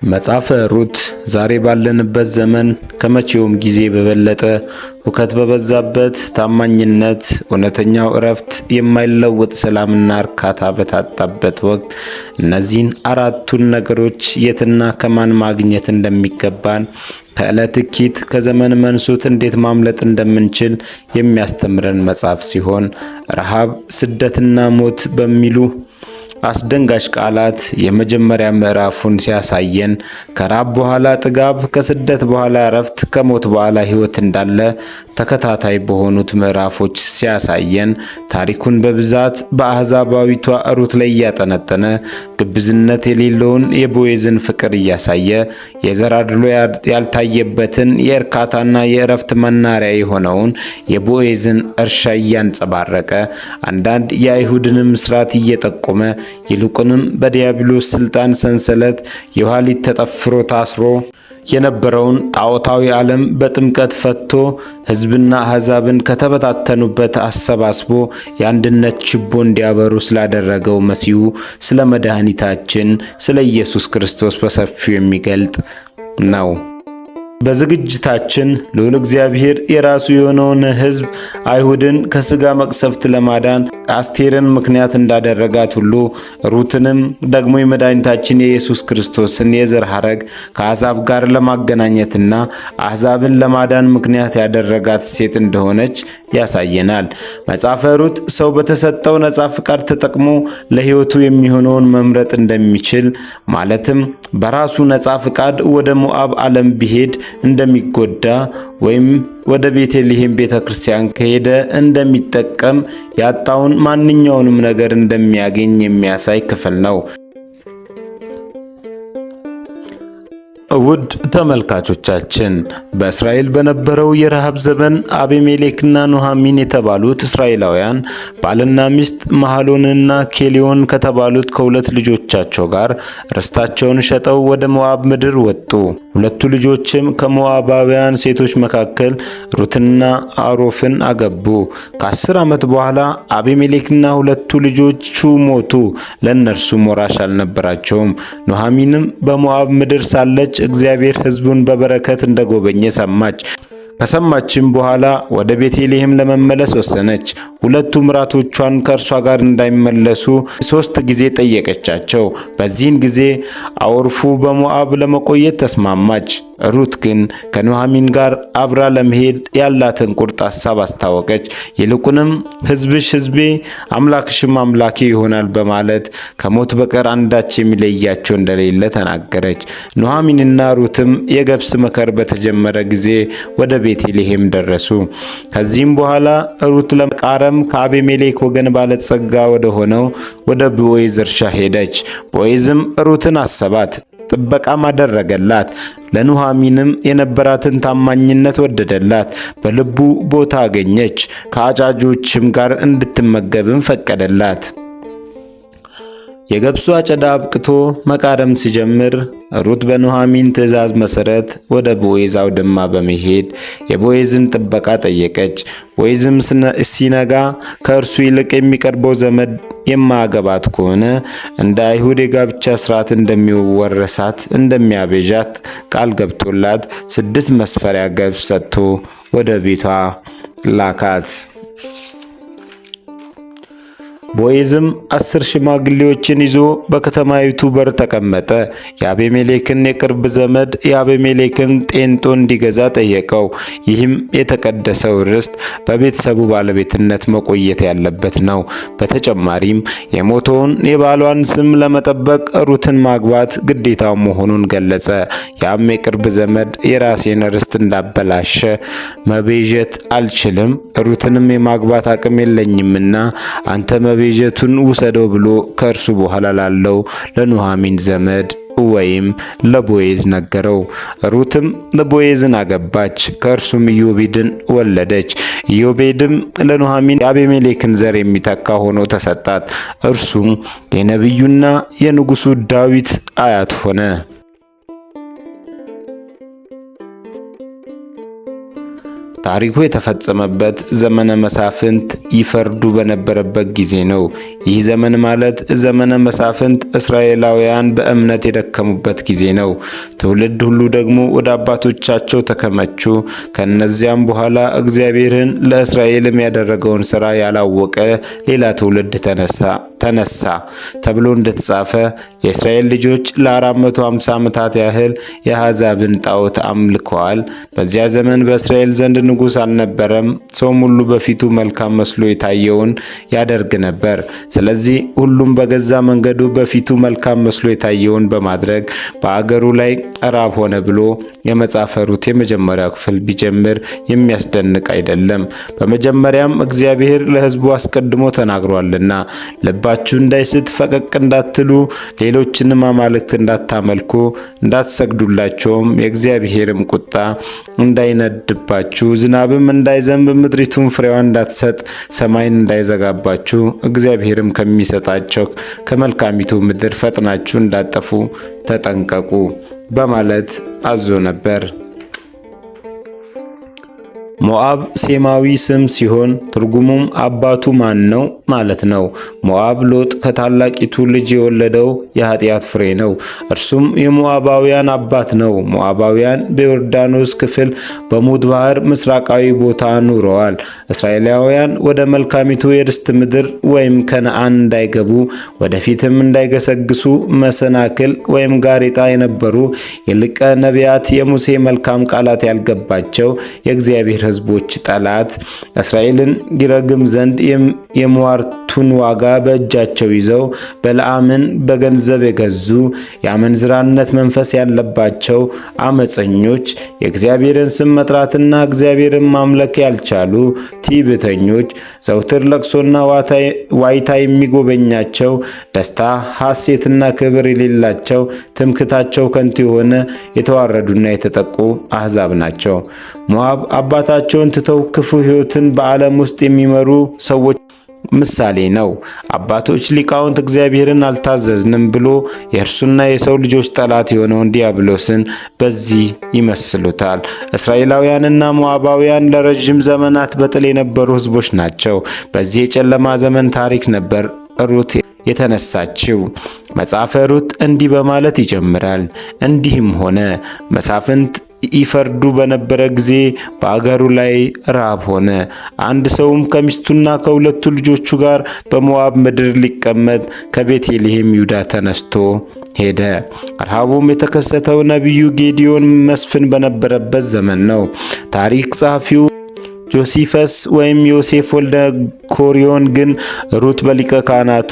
መጽሐፈ ሩት ዛሬ ባለንበት ዘመን ከመቼውም ጊዜ በበለጠ ሁከት በበዛበት፣ ታማኝነት፣ እውነተኛው እረፍት፣ የማይለወጥ ሰላምና እርካታ በታጣበት ወቅት እነዚህን አራቱን ነገሮች የትና ከማን ማግኘት እንደሚገባን፣ ከዕለት እኪት ከዘመን መንሱት እንዴት ማምለጥ እንደምንችል የሚያስተምረን መጽሐፍ ሲሆን ረሃብ፣ ስደትና ሞት በሚሉ አስደንጋጭ ቃላት የመጀመሪያ ምዕራፉን ሲያሳየን ከራብ በኋላ ጥጋብ፣ ከስደት በኋላ እረፍት፣ ከሞት በኋላ ሕይወት እንዳለ ተከታታይ በሆኑት ምዕራፎች ሲያሳየን ታሪኩን በብዛት በአሕዛባዊቷ ሩት ላይ እያጠነጠነ ግብዝነት የሌለውን የቦዔዝን ፍቅር እያሳየ የዘር አድሎ ያልታየበትን የእርካታና የእረፍት መናሪያ የሆነውን የቦዔዝን እርሻ እያንጸባረቀ አንዳንድ የአይሁድንም ስርዓት እየጠቆመ ይልቁንም በዲያብሎስ ስልጣን ሰንሰለት የኋሊት ተጠፍሮ ታስሮ የነበረውን ጣዖታዊ ዓለም በጥምቀት ፈቶ ሕዝብና አሕዛብን ከተበታተኑበት አሰባስቦ የአንድነት ችቦ እንዲያበሩ ስላደረገው መሲሁ ስለ መድኃኒታችን ስለ ኢየሱስ ክርስቶስ በሰፊው የሚገልጥ ነው። በዝግጅታችን ልዑል እግዚአብሔር የራሱ የሆነውን ሕዝብ አይሁድን ከሥጋ መቅሰፍት ለማዳን አስቴርን ምክንያት እንዳደረጋት ሁሉ ሩትንም ደግሞ የመድኃኒታችን የኢየሱስ ክርስቶስን የዘር ሐረግ ከአሕዛብ ጋር ለማገናኘትና አሕዛብን ለማዳን ምክንያት ያደረጋት ሴት እንደሆነች ያሳየናል። መጽሐፈ ሩት ሰው በተሰጠው ነጻ ፍቃድ ተጠቅሞ ለሕይወቱ የሚሆነውን መምረጥ እንደሚችል ማለትም በራሱ ነጻ ፍቃድ ወደ ሞዓብ ዓለም ቢሄድ እንደሚጎዳ ወይም ወደ ቤተልሔም ቤተክርስቲያን ከሄደ እንደሚጠቀም ያጣውን ማንኛውንም ነገር እንደሚያገኝ የሚያሳይ ክፍል ነው። ውድ ተመልካቾቻችን በእስራኤል በነበረው የረሃብ ዘመን አቤሜሌክና ኑኃሚን የተባሉት እስራኤላውያን ባልና ሚስት መሐሎንና ኬሊዮን ከተባሉት ከሁለት ልጆቻቸው ጋር ርስታቸውን ሸጠው ወደ ሞዓብ ምድር ወጡ። ሁለቱ ልጆችም ከሞዓባውያን ሴቶች መካከል ሩትና አሮፍን አገቡ። ከ10 ዓመት በኋላ አቤሜሌክና ሁለቱ ልጆቹ ሞቱ። ለእነርሱም ወራሽ አልነበራቸውም። ኑኃሚንም በሞዓብ ምድር ሳለች እግዚአብሔር ሕዝቡን በበረከት እንደጎበኘ ሰማች። ከሰማችም በኋላ ወደ ቤተልሔም ለመመለስ ወሰነች። ሁለቱ ምራቶቿን ከእርሷ ጋር እንዳይመለሱ 3 ጊዜ ጠየቀቻቸው። በዚህን ጊዜ አውርፉ በሞዓብ ለመቆየት ተስማማች። ሩት ግን ከኑኃሚን ጋር አብራ ለመሄድ ያላትን ቁርጥ ሐሳብ አስታወቀች። ይልቁንም ሕዝብሽ ሕዝቤ አምላክሽም አምላኬ ይሆናል በማለት ከሞት በቀር አንዳች የሚለያቸው እንደሌለ ተናገረች። ኑኃሚንና ሩትም የገብስ መከር በተጀመረ ጊዜ ወደ ቤተልሔም ደረሱ። ከዚህም በኋላ ሩት ለመቃረም ከአቤሜሌክ ወገን ባለጸጋ ወደ ሆነው ወደ ቦዔዝ እርሻ ሄደች። ቦዔዝም ሩትን አሰባት፣ ጥበቃም አደረገላት። ለኑኃሚንም የነበራትን ታማኝነት ወደደላት። በልቡ ቦታ አገኘች። ከአጫጆችም ጋር እንድትመገብም ፈቀደላት። የገብሱ አጨዳ አብቅቶ መቃረም ሲጀምር ሩት በኑኃሚን ትእዛዝ መሰረት ወደ ቦዔዝ አውድማ በመሄድ የቦዔዝን ጥበቃ ጠየቀች። ቦዔዝም ሲነጋ ከእርሱ ይልቅ የሚቀርበው ዘመድ የማያገባት ከሆነ እንደ አይሁድ የጋብቻ ሥርዓት እንደሚወረሳት እንደሚያቤዣት ቃል ገብቶላት 6 መስፈሪያ ገብስ ሰጥቶ ወደ ቤቷ ላካት። ቦዔዝም 10 ሽማግሌዎችን ይዞ በከተማይቱ በር ተቀመጠ። የአቤሜሌክን የቅርብ ዘመድ የአቤሜሌክን ጤንጦ እንዲገዛ ጠየቀው። ይህም የተቀደሰው ርስት በቤተሰቡ ባለቤትነት መቆየት ያለበት ነው። በተጨማሪም የሞተውን የባሏን ስም ለመጠበቅ ሩትን ማግባት ግዴታው መሆኑን ገለጸ። ያም የቅርብ ዘመድ የራሴን ርስት እንዳበላሸ መቤዠት አልችልም፣ ሩትንም የማግባት አቅም የለኝምና አንተ መቤዠቱን ውሰደው ብሎ ከእርሱ በኋላ ላለው ለኑኃሚን ዘመድ ወይም ለቦዔዝ ነገረው። ሩትም ለቦዔዝን አገባች፣ ከእርሱም ኢዮቤድን ወለደች። ኢዮቤድም ለኑኃሚን የአቤሜሌክን ዘር የሚተካ ሆኖ ተሰጣት። እርሱም የነቢዩና የንጉሡ ዳዊት አያት ሆነ። ታሪኩ የተፈጸመበት ዘመነ መሳፍንት ይፈርዱ በነበረበት ጊዜ ነው። ይህ ዘመን ማለት ዘመነ መሳፍንት እስራኤላውያን በእምነት የደከሙበት ጊዜ ነው። ትውልድ ሁሉ ደግሞ ወደ አባቶቻቸው ተከመቹ። ከነዚያም በኋላ እግዚአብሔርን ለእስራኤልም ያደረገውን ሥራ ያላወቀ ሌላ ትውልድ ተነሳ ተብሎ እንደተጻፈ የእስራኤል ልጆች ለ450 ዓመታት ያህል የአሕዛብን ጣዖት አምልከዋል። በዚያ ዘመን በእስራኤል ዘንድ ንጉሥ አልነበረም። ሰውም ሁሉ በፊቱ መልካም መስሎ የታየውን ያደርግ ነበር። ስለዚህ ሁሉም በገዛ መንገዱ በፊቱ መልካም መስሎ የታየውን በማድረግ በአገሩ ላይ ራብ ሆነ ብሎ የመጽሐፈ ሩት የመጀመሪያው ክፍል ቢጀምር የሚያስደንቅ አይደለም። በመጀመሪያም እግዚአብሔር ለሕዝቡ አስቀድሞ ተናግሯልና ልባችሁ እንዳይስት ፈቀቅ እንዳትሉ ሌሎችንም አማልክት እንዳታመልኩ እንዳትሰግዱላቸውም የእግዚአብሔርም ቁጣ እንዳይነድባችሁ ዝናብም እንዳይዘንብ ምድሪቱም ፍሬዋን እንዳትሰጥ ሰማይን እንዳይዘጋባችሁ እግዚአብሔርም ከሚሰጣቸው ከመልካሚቱ ምድር ፈጥናችሁ እንዳጠፉ ተጠንቀቁ በማለት አዞ ነበር። ሞዓብ ሴማዊ ስም ሲሆን ትርጉሙም አባቱ ማን ነው ማለት ነው። ሞዓብ ሎጥ ከታላቂቱ ልጅ የወለደው የኃጢአት ፍሬ ነው። እርሱም የሞዓባውያን አባት ነው። ሞዓባውያን በዮርዳኖስ ክፍል በሙት ባህር ምስራቃዊ ቦታ ኑረዋል። እስራኤላውያን ወደ መልካሚቱ የርስት ምድር ወይም ከነዓን እንዳይገቡ ወደፊትም እንዳይገሰግሱ መሰናክል ወይም ጋሬጣ የነበሩ የሊቀ ነቢያት የሙሴ መልካም ቃላት ያልገባቸው የእግዚአብሔር ሕዝቦች ጠላት እስራኤልን ይረግም ዘንድ የሟርቱን ዋጋ በእጃቸው ይዘው በለዓምን በገንዘብ የገዙ የአመንዝራነት መንፈስ ያለባቸው አመፀኞች፣ የእግዚአብሔርን ስም መጥራትና እግዚአብሔርን ማምለክ ያልቻሉ ትዕቢተኞች፣ ዘውትር ለቅሶና ዋይታ የሚጎበኛቸው፣ ደስታ ሐሴትና ክብር የሌላቸው፣ ትምክታቸው ከንቱ የሆነ የተዋረዱና የተጠቁ አሕዛብ ናቸው። ሞዓብ አባታቸውን ትተው ክፉ ሕይወትን በዓለም ውስጥ የሚመሩ ሰዎች ምሳሌ ነው። አባቶች ሊቃውንት እግዚአብሔርን አልታዘዝንም ብሎ የእርሱና የሰው ልጆች ጠላት የሆነውን ዲያብሎስን በዚህ ይመስሉታል። እስራኤላውያንና ሞዓባውያን ለረጅም ዘመናት በጥል የነበሩ ሕዝቦች ናቸው። በዚህ የጨለማ ዘመን ታሪክ ነበር ሩት የተነሳችው። መጽሐፈ ሩት እንዲህ በማለት ይጀምራል። እንዲህም ሆነ መሳፍንት ይፈርዱ በነበረ ጊዜ በአገሩ ላይ ራብ ሆነ። አንድ ሰውም ከሚስቱና ከሁለቱ ልጆቹ ጋር በሞዓብ ምድር ሊቀመጥ ከቤተልሔም ይሁዳ ተነስቶ ሄደ። ረሃቡም የተከሰተው ነቢዩ ጌዲዮን መስፍን በነበረበት ዘመን ነው። ታሪክ ጸሐፊው ጆሲፈስ ወይም ዮሴፍ ወልደ ኮሪዮን ግን ሩት በሊቀ ካህናቱ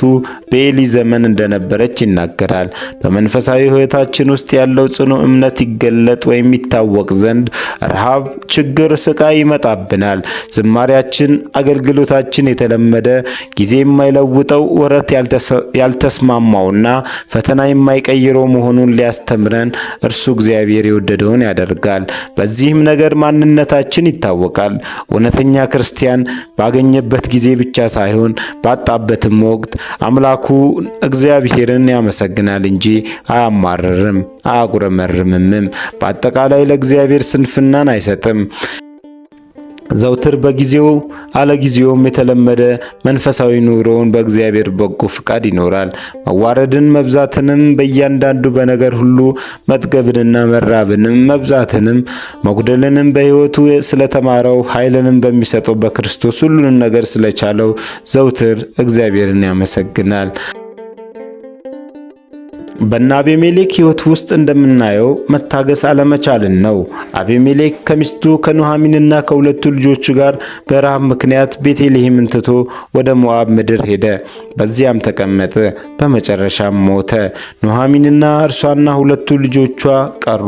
በኤሊ ዘመን እንደነበረች ይናገራል። በመንፈሳዊ ሕይወታችን ውስጥ ያለው ጽኑ እምነት ይገለጥ ወይም ይታወቅ ዘንድ ረሃብ፣ ችግር፣ ስቃይ ይመጣብናል። ዝማሪያችን፣ አገልግሎታችን የተለመደ ጊዜ የማይለውጠው ወረት ያልተስማማውና ፈተና የማይቀይረው መሆኑን ሊያስተምረን እርሱ እግዚአብሔር የወደደውን ያደርጋል። በዚህም ነገር ማንነታችን ይታወቃል። እውነተኛ ክርስቲያን ባገኘበት ጊዜ ብቻ ሳይሆን ባጣበትም ወቅት አምላኩ እግዚአብሔርን ያመሰግናል እንጂ አያማርርም፣ አያጉረመርምም። በአጠቃላይ ለእግዚአብሔር ስንፍናን አይሰጥም። ዘውትር በጊዜው አለጊዜውም የተለመደ መንፈሳዊ ኑሮውን በእግዚአብሔር በጎ ፍቃድ ይኖራል። መዋረድን መብዛትንም በእያንዳንዱ በነገር ሁሉ መጥገብንና መራብንም መብዛትንም መጉደልንም በሕይወቱ ስለተማረው ኃይልንም በሚሰጠው በክርስቶስ ሁሉንም ነገር ስለቻለው ዘውትር እግዚአብሔርን ያመሰግናል። በእነ አቤሜሌክ ሕይወት ውስጥ እንደምናየው መታገስ አለመቻልን ነው። አቤሜሌክ ከሚስቱ ከኑኃሚንና ከሁለቱ ልጆቹ ጋር በረሃብ ምክንያት ቤተልሔምን ትቶ ወደ ሞዓብ ምድር ሄደ። በዚያም ተቀመጠ። በመጨረሻም ሞተ። ኑኃሚንና እርሷና ሁለቱ ልጆቿ ቀሩ።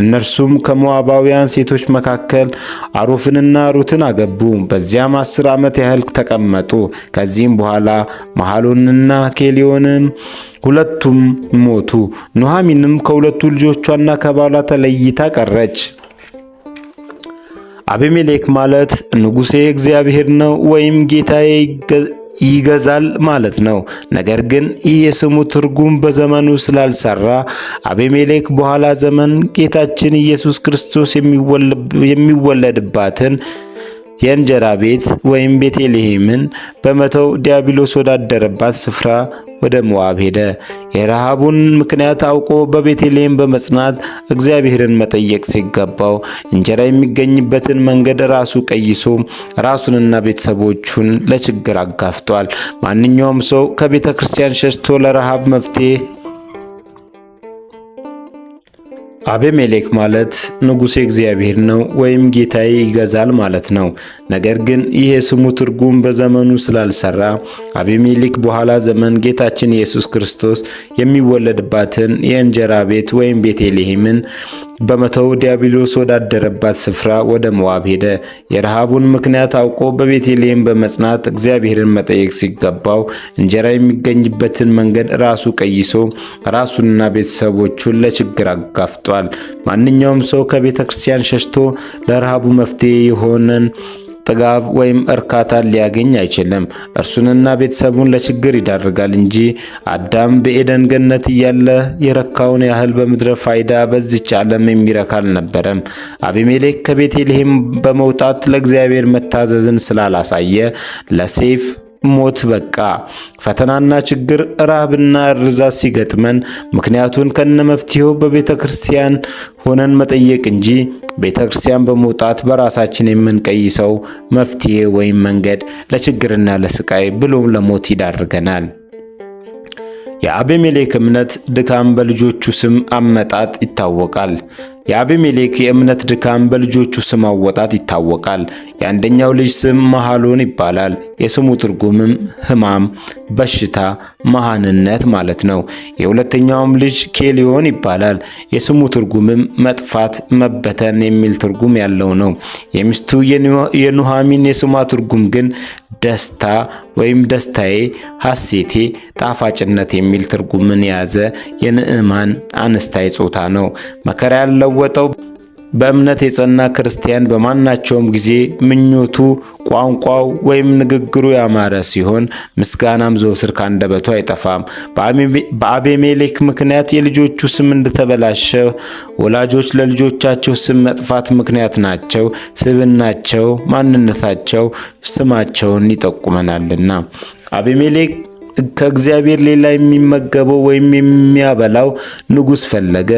እነርሱም ከሞዓባውያን ሴቶች መካከል አሩፍንና ሩትን አገቡ። በዚያም 10 ዓመት ያህል ተቀመጡ። ከዚህም በኋላ መሐሎንና ኬሊዮንም ሁለቱም ሞቱ። ኑኃሚንም ከሁለቱ ልጆቿና ከባሏ ተለይታ ቀረች። አቤሜሌክ ማለት ንጉሴ እግዚአብሔር ነው ወይም ጌታዬ ይገዛል ማለት ነው። ነገር ግን ይህ የስሙ ትርጉም በዘመኑ ስላልሰራ አቤሜሌክ በኋላ ዘመን ጌታችን ኢየሱስ ክርስቶስ የሚወለድባትን የእንጀራ ቤት ወይም ቤተልሔምን በመተው ዲያብሎስ ወዳደረባት ስፍራ ወደ ሞዓብ ሄደ። የረሃቡን ምክንያት አውቆ በቤተልሔም በመጽናት እግዚአብሔርን መጠየቅ ሲገባው እንጀራ የሚገኝበትን መንገድ ራሱ ቀይሶ ራሱንና ቤተሰቦቹን ለችግር አጋፍጧል። ማንኛውም ሰው ከቤተ ክርስቲያን ሸሽቶ ለረሃብ መፍትሄ አቤሜሌክ ማለት ንጉሥ እግዚአብሔር ነው ወይም ጌታዬ ይገዛል ማለት ነው። ነገር ግን ይህ የስሙ ትርጉም በዘመኑ ስላልሰራ አቤሜሌክ በኋላ ዘመን ጌታችን ኢየሱስ ክርስቶስ የሚወለድባትን የእንጀራ ቤት ወይም ቤተልሔምን በመተው ዲያብሎስ ወዳደረባት ስፍራ ወደ ሞዓብ ሄደ። የረሃቡን ምክንያት አውቆ በቤተልሔም በመጽናት እግዚአብሔርን መጠየቅ ሲገባው እንጀራ የሚገኝበትን መንገድ ራሱ ቀይሶ ራሱንና ቤተሰቦቹን ለችግር አጋፍጧል። ማንኛውም ሰው ከቤተ ክርስቲያን ሸሽቶ ለረሃቡ መፍትሄ የሆነን ጥጋብ ወይም እርካታን ሊያገኝ አይችልም። እርሱንና ቤተሰቡን ለችግር ይዳርጋል እንጂ አዳም በኤደን ገነት እያለ የረካውን ያህል በምድረ ፋይዳ በዚች ዓለም የሚረካ አልነበረም። አቤሜሌክ ከቤተልሔም በመውጣት ለእግዚአብሔር መታዘዝን ስላላሳየ ለሰይፍ ሞት በቃ። ፈተናና ችግር፣ ረሃብና እርዛት ሲገጥመን ምክንያቱን ከነመፍትሄው በቤተ ክርስቲያን ሆነን መጠየቅ እንጂ ቤተ ክርስቲያን በመውጣት በራሳችን የምንቀይሰው መፍትሄ ወይም መንገድ ለችግርና ለስቃይ ብሎም ለሞት ይዳርገናል። የአቤሜሌክ እምነት ድካም በልጆቹ ስም አመጣጥ ይታወቃል። የአቤሜሌክ የእምነት ድካም በልጆቹ ስም አወጣጥ ይታወቃል። የአንደኛው ልጅ ስም መሐሎን ይባላል። የስሙ ትርጉምም ሕማም፣ በሽታ፣ መሃንነት ማለት ነው። የሁለተኛውም ልጅ ኬሊዮን ይባላል። የስሙ ትርጉምም መጥፋት፣ መበተን የሚል ትርጉም ያለው ነው። የሚስቱ የኑሃሚን የስሟ ትርጉም ግን ደስታ ወይም ደስታዬ፣ ሐሴቴ፣ ጣፋጭነት የሚል ትርጉምን የያዘ የንዕማን አነስታይ ጾታ ነው። መከራ ያለወጠው በእምነት የጸና ክርስቲያን በማናቸውም ጊዜ ምኞቱ፣ ቋንቋው ወይም ንግግሩ ያማረ ሲሆን ምስጋናም ዘወትር ካንደበቱ አይጠፋም። በአቤሜሌክ ምክንያት የልጆቹ ስም እንደተበላሸ ወላጆች ለልጆቻቸው ስም መጥፋት ምክንያት ናቸው። ስብዕናቸው፣ ማንነታቸው ስማቸውን ይጠቁመናልና። አቤሜሌክ ከእግዚአብሔር ሌላ የሚመገበው ወይም የሚያበላው ንጉሥ ፈለገ።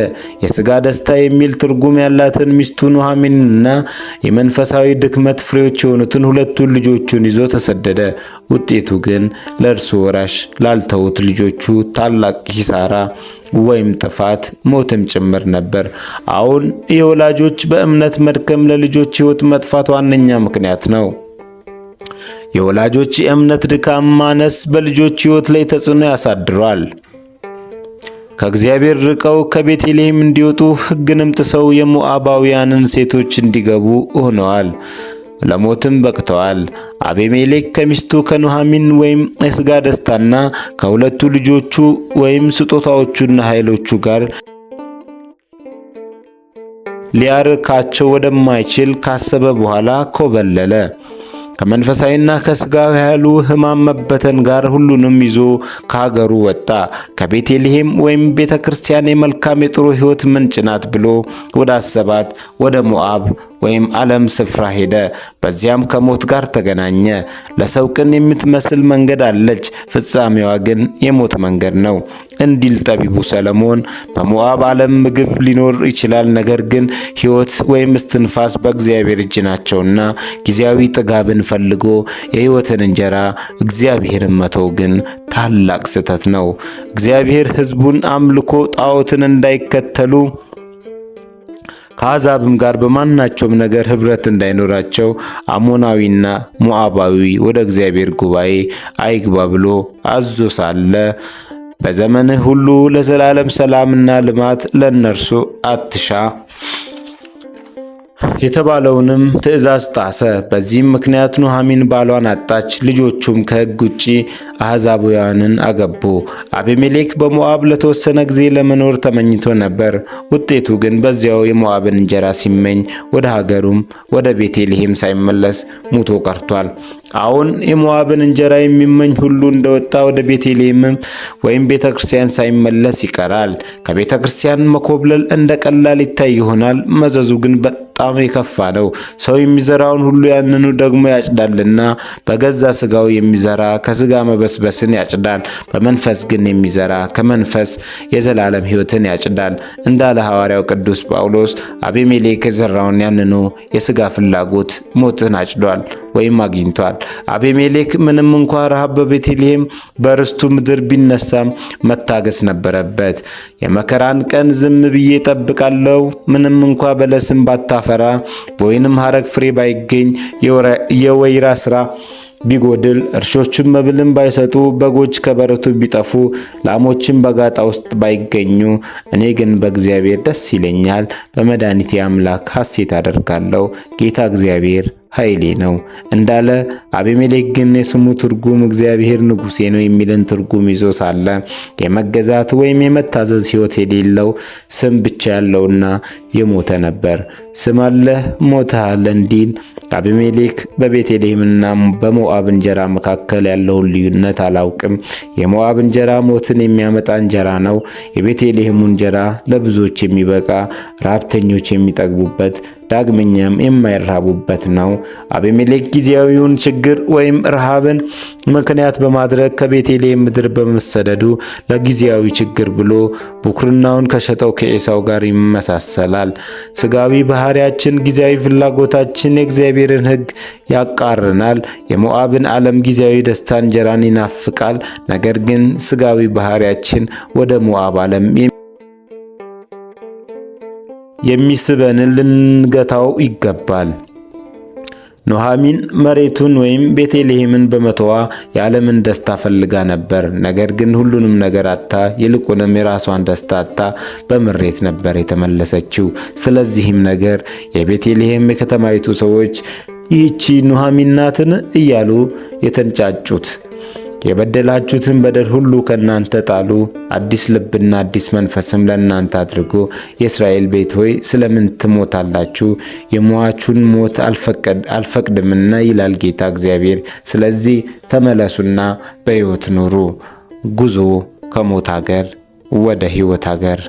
የሥጋ ደስታ የሚል ትርጉም ያላትን ሚስቱ ኑሃሚንና የመንፈሳዊ ድክመት ፍሬዎች የሆኑትን ሁለቱን ልጆቹን ይዞ ተሰደደ። ውጤቱ ግን ለእርሱ ወራሽ ላልተውት ልጆቹ ታላቅ ኪሳራ ወይም ጥፋት፣ ሞትም ጭምር ነበር። አሁን የወላጆች በእምነት መድከም ለልጆች ሕይወት መጥፋት ዋነኛ ምክንያት ነው። የወላጆች የእምነት ድካም ማነስ በልጆች ሕይወት ላይ ተጽዕኖ ያሳድራል። ከእግዚአብሔር ርቀው ከቤተልሔም እንዲወጡ ሕግንም ጥሰው የሞዓባውያንን ሴቶች እንዲገቡ ሆነዋል። ለሞትም በቅተዋል። አቤሜሌክ ከሚስቱ ከኑሃሚን ወይም የሥጋ ደስታና ከሁለቱ ልጆቹ ወይም ስጦታዎቹና ኃይሎቹ ጋር ሊያርካቸው ወደማይችል ካሰበ በኋላ ኮበለለ። ከመንፈሳዊና ከሥጋዊ ኃይሉ ሕማም መበተን ጋር ሁሉንም ይዞ ከሀገሩ ወጣ። ከቤተልሔም ወይም ቤተ ክርስቲያን የመልካም የጥሩ ሕይወት ምንጭ ናት ብሎ ወደ አሰባት ወደ ሞዓብ ወይም ዓለም ስፍራ ሄደ። በዚያም ከሞት ጋር ተገናኘ። ለሰው ቅን የምትመስል መንገድ አለች፣ ፍጻሜዋ ግን የሞት መንገድ ነው እንዲል ጠቢቡ ሰለሞን። በሞዓብ ዓለም ምግብ ሊኖር ይችላል፣ ነገር ግን ሕይወት ወይም እስትንፋስ በእግዚአብሔር እጅ ናቸውና ጊዜያዊ ጥጋብን ፈልጎ የሕይወትን እንጀራ እግዚአብሔርን መተው ግን ታላቅ ስህተት ነው። እግዚአብሔር ሕዝቡን አምልኮ ጣዖትን እንዳይከተሉ ከአሕዛብም ጋር በማናቸውም ነገር ኅብረት እንዳይኖራቸው አሞናዊና ሞዓባዊ ወደ እግዚአብሔር ጉባኤ አይግባ ብሎ አዞ ሳለ በዘመንህ ሁሉ ለዘላለም ሰላምና ልማት ለእነርሱ አትሻ። የተባለውንም ትእዛዝ ጣሰ። በዚህም ምክንያት ኑኃሚን ባሏን አጣች፣ ልጆቹም ከሕግ ውጪ አሕዛባውያንን አገቡ። አቤሜሌክ በሞዓብ ለተወሰነ ጊዜ ለመኖር ተመኝቶ ነበር። ውጤቱ ግን በዚያው የሞዓብን እንጀራ ሲመኝ ወደ ሀገሩም ወደ ቤተልሔም ሳይመለስ ሙቶ ቀርቷል። አሁን የሞዓብን እንጀራ የሚመኝ ሁሉ እንደወጣ ወደ ቤተልሔምም ወይም ቤተ ክርስቲያን ሳይመለስ ይቀራል። ከቤተ ክርስቲያን መኮብለል እንደ ቀላል ይታይ ይሆናል። መዘዙ ግን በጣም የከፋ ነው። ሰው የሚዘራውን ሁሉ ያንኑ ደግሞ ያጭዳልና፣ በገዛ ስጋው የሚዘራ ከስጋ መበስበስን ያጭዳል፣ በመንፈስ ግን የሚዘራ ከመንፈስ የዘላለም ሕይወትን ያጭዳል እንዳለ ሐዋርያው ቅዱስ ጳውሎስ። አቤሜሌክ የዘራውን ያንኑ የስጋ ፍላጎት ሞትን አጭዷል ወይም አግኝቷል። አቤሜሌክ ምንም እንኳ ረሃብ በቤተልሔም በርስቱ ምድር ቢነሳም መታገስ ነበረበት። የመከራን ቀን ዝም ብዬ ጠብቃለሁ፣ ምንም እንኳ በለስም ባታፈራ፣ በወይንም ሐረግ ፍሬ ባይገኝ፣ የወይራ ስራ ቢጎድል፣ እርሾችም መብልን ባይሰጡ፣ በጎች ከበረቱ ቢጠፉ፣ ላሞችም በጋጣ ውስጥ ባይገኙ፣ እኔ ግን በእግዚአብሔር ደስ ይለኛል፣ በመድኃኒቴ አምላክ ሐሴት አደርጋለሁ፣ ጌታ እግዚአብሔር ኃይሌ ነው እንዳለ። አቤሜሌክ ግን የስሙ ትርጉም እግዚአብሔር ንጉሴ ነው የሚልን ትርጉም ይዞ ሳለ የመገዛት ወይም የመታዘዝ ሕይወት የሌለው ስም ብቻ ያለውና የሞተ ነበር። ስም አለህ ሞተሃል እንዲል አቤሜሌክ በቤተልሔምና በሞዓብ እንጀራ መካከል ያለውን ልዩነት አላውቅም። የሞዓብ እንጀራ ሞትን የሚያመጣ እንጀራ ነው። የቤተልሔሙ እንጀራ ለብዙዎች የሚበቃ ረሃብተኞች የሚጠግቡበት ዳግመኛም የማይራቡበት ነው። አቤሜሌክ ጊዜያዊውን ችግር ወይም ረሃብን ምክንያት በማድረግ ከቤተልሔም ምድር በመሰደዱ ለጊዜያዊ ችግር ብሎ ብኩርናውን ከሸጠው ከኤሳው ጋር ይመሳሰላል። ስጋዊ ባህሪያችን፣ ጊዜያዊ ፍላጎታችን የእግዚአብሔርን ሕግ ያቃርናል። የሞዓብን ዓለም ጊዜያዊ ደስታ እንጀራን ይናፍቃል። ነገር ግን ስጋዊ ባህሪያችን ወደ ሞዓብ ዓለም የሚስበንን ልንገታው ይገባል። ኑኃሚን መሬቱን ወይም ቤተልሔምን በመተዋ የዓለምን ደስታ ፈልጋ ነበር። ነገር ግን ሁሉንም ነገር አጣ። ይልቁንም የራሷን ደስታ አጣ። በምሬት ነበር የተመለሰችው። ስለዚህም ነገር የቤተልሔም የከተማይቱ ሰዎች ይህቺ ኑኃሚን ናትን እያሉ የተንጫጩት። የበደላችሁትን በደል ሁሉ ከእናንተ ጣሉ፣ አዲስ ልብና አዲስ መንፈስም ለእናንተ አድርጎ፣ የእስራኤል ቤት ሆይ ስለምን ትሞታላችሁ? የሟቹን ሞት አልፈቅድምና ይላል ጌታ እግዚአብሔር። ስለዚህ ተመለሱና በሕይወት ኑሩ። ጉዞ ከሞት ሀገር ወደ ሕይወት ሀገር።